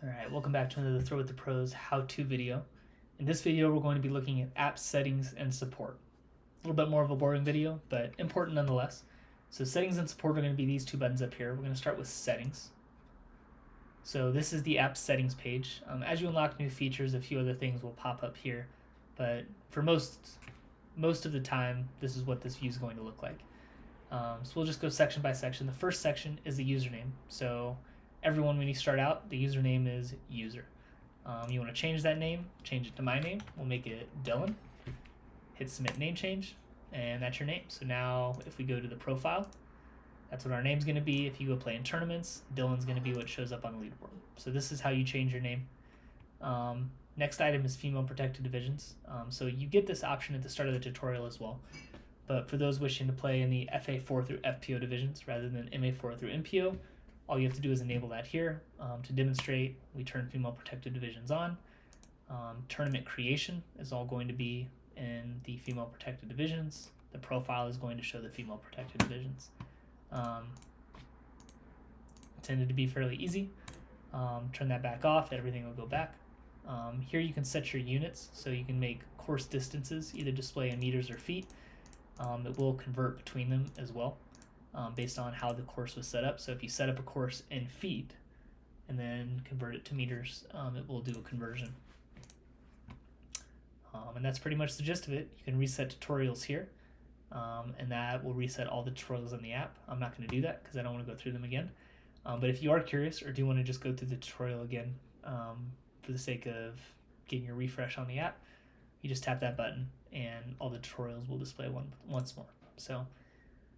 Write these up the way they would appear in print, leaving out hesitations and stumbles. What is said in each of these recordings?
Alright, welcome back to another Throw with the Pros how-to video. In this video, we're going to be looking at app settings and support. A little bit more of a boring video, but important nonetheless. So settings and support are going to be these two buttons up here. We're going to start with settings. So this is the app settings page. As you unlock new features, a few other things will pop up here, but for most of the time, this is what this view is going to look like. So we'll just go section by section. The first section is the username. So everyone, when you start out, the username is user. You want to change that name, change it to my name. We'll make it Dylan. Hit submit name change, and that's your name. So now if we go to the profile, that's what our name's going to be. If you go play in tournaments, Dylan's going to be what shows up on the leaderboard. So this is how you change your name. Next item is female protected divisions. So you get this option at the start of the tutorial as well. But for those wishing to play in the FA4 through FPO divisions rather than MA4 through MPO, all you have to do is enable that here. To demonstrate, we turn female protected divisions on. Tournament creation is all going to be in the female protected divisions. The profile is going to show the female protected divisions. Tended to be fairly easy. Turn that back off, everything will go back. Here you can set your units, so you can make course distances, either display in meters or feet. It will convert between them as well, based on how the course was set up. So if you set up a course in feet and then convert it to meters, it will do a conversion. And that's pretty much the gist of it. You can reset tutorials here, and that will reset all the tutorials in the app. I'm not going to do that because I don't want to go through them again. But if you are curious or do want to just go through the tutorial again for the sake of getting a refresh on the app, you just tap that button and all the tutorials will display once more. So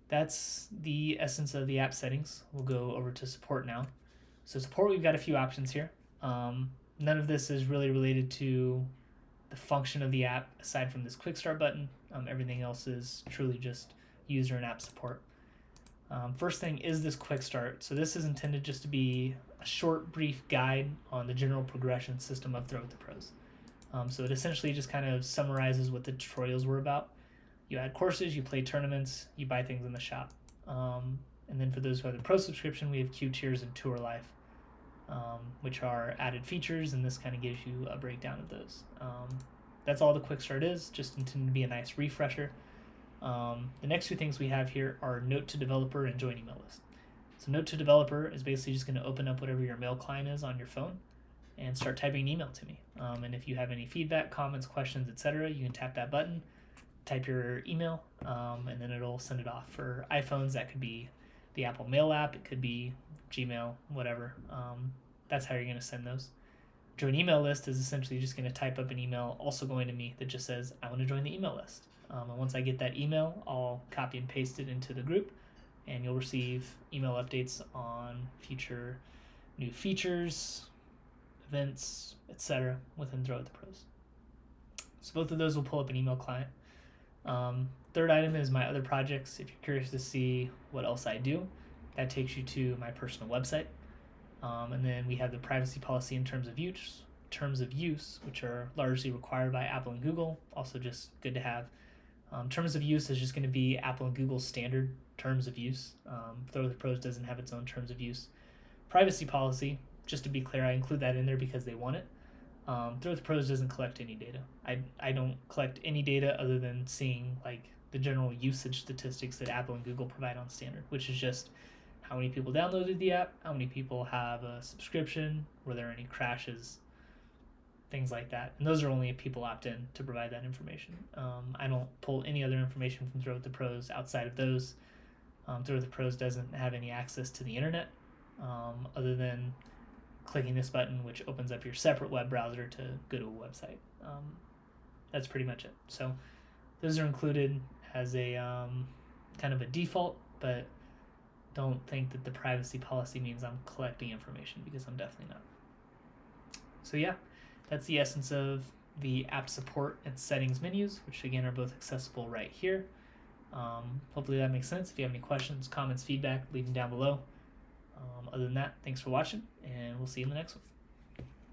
that's the essence of the app settings. We'll go over to support now. So support, we've got a few options here. None of this is really related to the function of the app aside from this quick start button. Everything else is truly just user and app support. First thing is this quick start. So this is intended just to be a short, brief guide on the general progression system of Throw with the Pros. So it essentially just kind of summarizes what the tutorials were about. You add courses, you play tournaments, you buy things in the shop. And then for those who have the Pro subscription, we have Q tiers and Tour Life, which are added features, and this kind of gives you a breakdown of those. That's all the quick start is, just intended to be a nice refresher. The next two things we have here are Note to Developer and Join Email List. So Note to Developer is basically just going to open up whatever your mail client is on your phone and start typing an email to me. And if you have any feedback, comments, questions, etc., you can tap that button, type your email, and then it'll send it off. For iPhones, that could be the Apple Mail app, it could be Gmail, whatever. That's how you're going to send those. Join email list is essentially just going to type up an email also going to me that just says, I want to join the email list. And once I get that email, I'll copy and paste it into the group, and you'll receive email updates on future new features, events, etc. within Throw with the Pros. So both of those will pull up an email client. Third item is my other projects. If you're curious to see what else I do, that takes you to my personal website. And then we have the privacy policy and terms of use, which are largely required by Apple and Google. Also just good to have. Terms of use is just going to be Apple and Google's standard terms of use. Throw with the Pros doesn't have its own terms of use. Privacy policy, just to be clear, I include that in there because they want it. Throw with the Pros doesn't collect any data. I don't collect any data other than seeing like the general usage statistics that Apple and Google provide on standard, which is just how many people downloaded the app, how many people have a subscription, were there any crashes, things like that. And those are only if people opt in to provide that information. I don't pull any other information from Throw with the Pros outside of those. Throw with the Pros doesn't have any access to the internet other than clicking this button, which opens up your separate web browser to go to a website. That's pretty much it. So those are included as a kind of a default, but don't think that the privacy policy means I'm collecting information, because I'm definitely not. So yeah, that's the essence of the app support and settings menus, which again are both accessible right here. Hopefully that makes sense. If you have any questions, comments, feedback, leave them down below. Other than that, thanks for watching, and we'll see you in the next one.